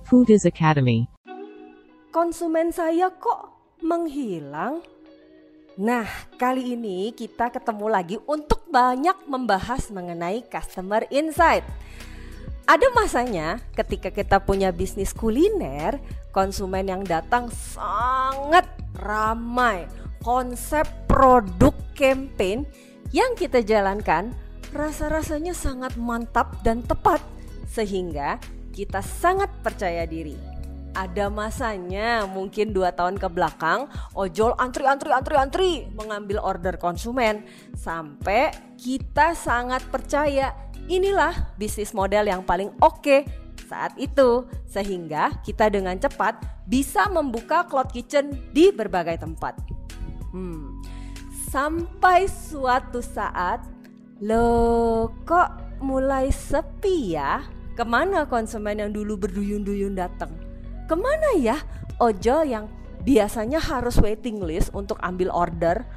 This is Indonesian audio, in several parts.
Foodies Academy. Konsumen saya kok menghilang? Nah, kali ini kita ketemu lagi untuk banyak membahas mengenai customer insight. Ada masanya ketika kita punya bisnis kuliner, konsumen yang datang sangat ramai. Konsep produk campaign yang kita jalankan rasa-rasanya sangat mantap dan tepat, sehingga kita sangat percaya diri. Ada masanya mungkin 2 tahun ke belakang ojol antri mengambil order konsumen, sampai kita sangat percaya inilah bisnis model yang paling oke saat itu, sehingga kita dengan cepat bisa membuka cloud kitchen di berbagai tempat. Sampai suatu saat, loh kok mulai sepi ya? Kemana konsumen yang dulu berduyun-duyun datang? Kemana ya ojol yang biasanya harus waiting list untuk ambil order?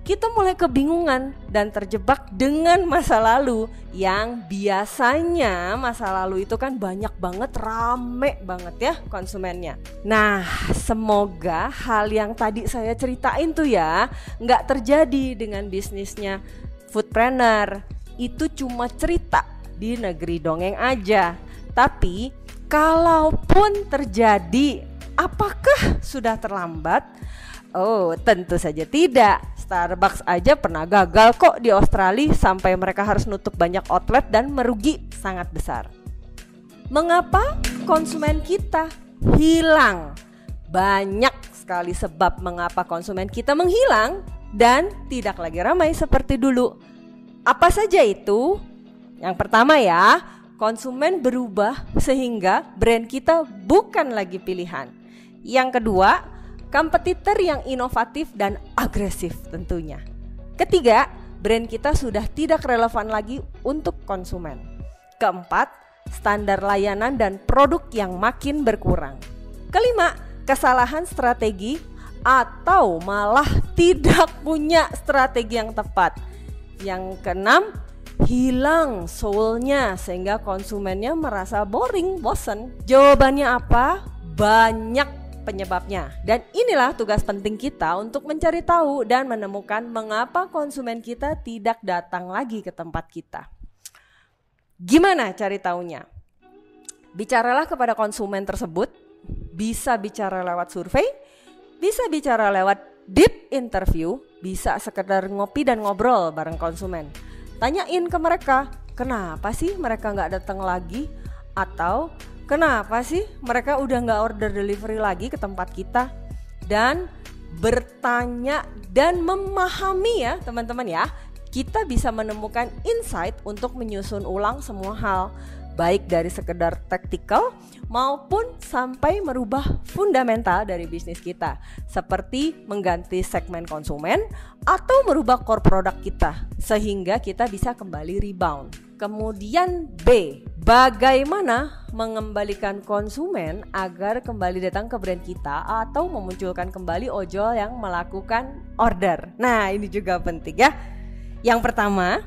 Kita mulai kebingungan dan terjebak dengan masa lalu yang biasanya masa lalu itu kan banyak banget, rame banget ya konsumennya. Nah, semoga hal yang tadi saya ceritain tuh ya nggak terjadi dengan bisnisnya Foodpreneur. Itu cuma cerita di negeri dongeng aja. Tapi kalaupun terjadi, apakah sudah terlambat? Oh, tentu saja tidak. Starbucks aja pernah gagal kok di Australia sampai mereka harus nutup banyak outlet dan merugi sangat besar. Mengapa konsumen kita hilang? Banyak sekali sebab mengapa konsumen kita menghilang dan tidak lagi ramai seperti dulu. Apa saja itu? Yang pertama ya, konsumen berubah sehingga brand kita bukan lagi pilihan. Yang kedua, kompetitor yang inovatif dan agresif tentunya. Ketiga, brand kita sudah tidak relevan lagi untuk konsumen. Keempat, standar layanan dan produk yang makin berkurang. Kelima, kesalahan strategi atau malah tidak punya strategi yang tepat. Yang keenam, hilang soul-nya sehingga konsumennya merasa boring, bosen. Jawabannya apa? Banyak penyebabnya. Dan inilah tugas penting kita untuk mencari tahu dan menemukan mengapa konsumen kita tidak datang lagi ke tempat kita. Gimana cari taunya? Bicaralah kepada konsumen tersebut. Bisa bicara lewat survei, bisa bicara lewat deep interview, bisa sekedar ngopi dan ngobrol bareng konsumen. Tanyain ke mereka, kenapa sih mereka gak datang lagi? Atau kenapa sih mereka udah gak order delivery lagi ke tempat kita? Dan bertanya dan memahami ya teman-teman ya, kita bisa menemukan insight untuk menyusun ulang semua hal, baik dari sekedar tactical maupun sampai merubah fundamental dari bisnis kita, seperti mengganti segmen konsumen atau merubah core produk kita sehingga kita bisa kembali rebound. Kemudian B, bagaimana mengembalikan konsumen agar kembali datang ke brand kita atau memunculkan kembali ojol yang melakukan order. Nah, ini juga penting ya. Yang pertama,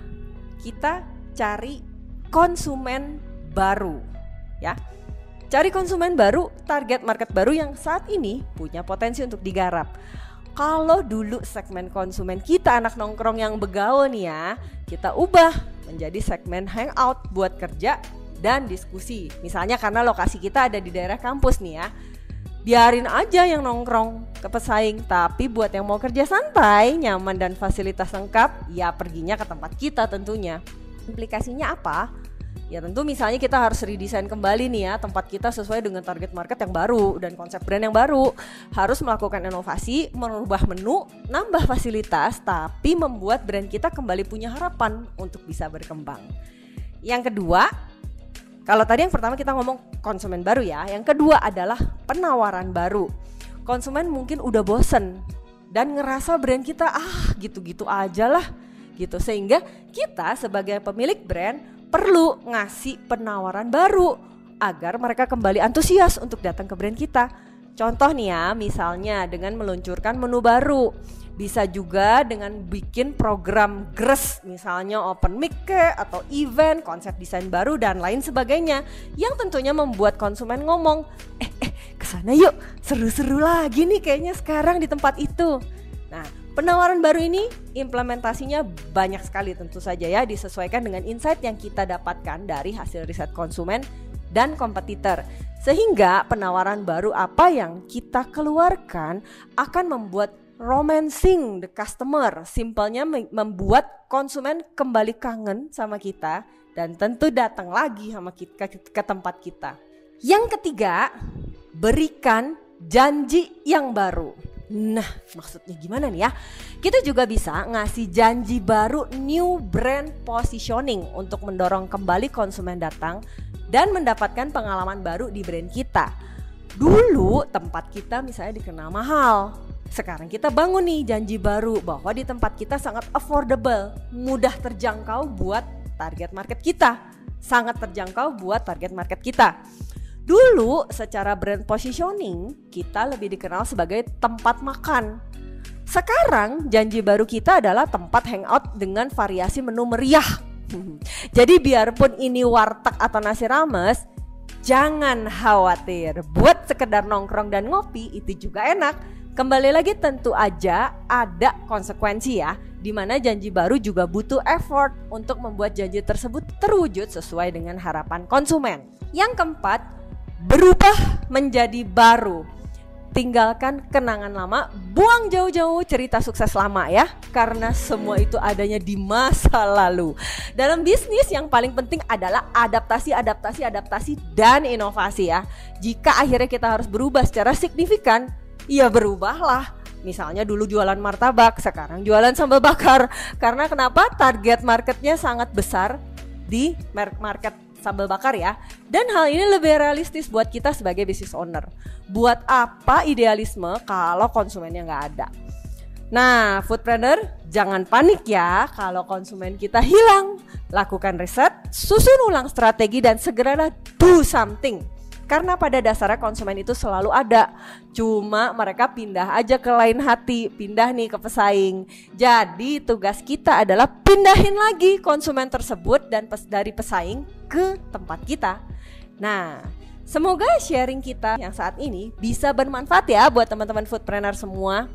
kita cari konsumen baru ya. Cari konsumen baru, target market baru yang saat ini punya potensi untuk digarap. Kalau dulu segmen konsumen kita anak nongkrong yang begaul nih ya, kita ubah menjadi segmen hangout buat kerja dan diskusi. Misalnya karena lokasi kita ada di daerah kampus nih ya, biarin aja yang nongkrong ke pesaing. Tapi buat yang mau kerja santai, nyaman dan fasilitas lengkap, ya perginya ke tempat kita tentunya. Implikasinya apa? Ya tentu misalnya kita harus redesign kembali nih ya tempat kita sesuai dengan target market yang baru dan konsep brand yang baru. Harus melakukan inovasi, merubah menu, nambah fasilitas, tapi membuat brand kita kembali punya harapan untuk bisa berkembang. Yang kedua, kalau tadi yang pertama kita ngomong konsumen baru ya, yang kedua adalah penawaran baru. Konsumen mungkin udah bosen dan ngerasa brand kita gitu-gitu aja lah gitu, sehingga kita sebagai pemilik brand perlu ngasih penawaran baru agar mereka kembali antusias untuk datang ke brand kita. Contoh nih ya, misalnya dengan meluncurkan menu baru Bisa juga dengan bikin program GRES, misalnya open mic atau event, konsep desain baru dan lain sebagainya, yang tentunya membuat konsumen ngomong, kesana yuk, seru-seru lagi nih kayaknya sekarang di tempat itu. Nah, penawaran baru ini implementasinya banyak sekali tentu saja ya, disesuaikan dengan insight yang kita dapatkan dari hasil riset konsumen dan kompetitor. Sehingga penawaran baru apa yang kita keluarkan akan membuat romancing the customer, simpelnya membuat konsumen kembali kangen sama kita dan tentu datang lagi sama kita ke tempat kita. Yang ketiga, berikan janji yang baru. Nah, maksudnya gimana nih ya? Kita juga bisa ngasih janji baru, new brand positioning, untuk mendorong kembali konsumen datang dan mendapatkan pengalaman baru di brand kita. Dulu tempat kita misalnya dikenal mahal. Sekarang kita bangun nih janji baru bahwa di tempat kita sangat affordable, mudah terjangkau buat target market kita. Sangat terjangkau buat target market kita. Dulu secara brand positioning kita lebih dikenal sebagai tempat makan. Sekarang janji baru kita adalah tempat hangout dengan variasi menu meriah. Jadi biarpun ini warteg atau nasi rames, jangan khawatir, buat sekedar nongkrong dan ngopi itu juga enak. Kembali lagi tentu aja ada konsekuensi ya, dimana janji baru juga butuh effort untuk membuat janji tersebut terwujud sesuai dengan harapan konsumen. Yang keempat, berubah menjadi baru. Tinggalkan kenangan lama, buang jauh-jauh cerita sukses lama ya, karena semua itu adanya di masa lalu. Dalam bisnis yang paling penting adalah adaptasi dan inovasi ya. Jika akhirnya kita harus berubah secara signifikan, ya berubahlah. Misalnya dulu jualan martabak, sekarang jualan sambal bakar. Karena kenapa? Target marketnya sangat besar di market sambal bakar ya. Dan hal ini lebih realistis buat kita sebagai business owner. Buat apa idealisme kalau konsumennya nggak ada? Nah, foodpreneur, jangan panik ya kalau konsumen kita hilang. Lakukan riset, susun ulang strategi dan segeralah do something. Karena pada dasarnya konsumen itu selalu ada, cuma mereka pindah aja ke lain hati, pindah nih ke pesaing. Jadi tugas kita adalah pindahin lagi konsumen tersebut dan dari pesaing ke tempat kita. Nah, semoga sharing kita yang saat ini bisa bermanfaat ya buat teman-teman foodpreneur semua.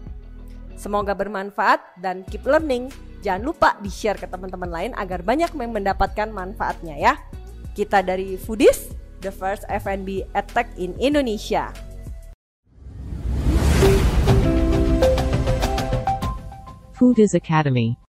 Semoga bermanfaat dan keep learning. Jangan lupa di-share ke teman-teman lain agar banyak yang mendapatkan manfaatnya ya. Kita dari Foodies, the first F&B edtech in Indonesia. Foodies Academy.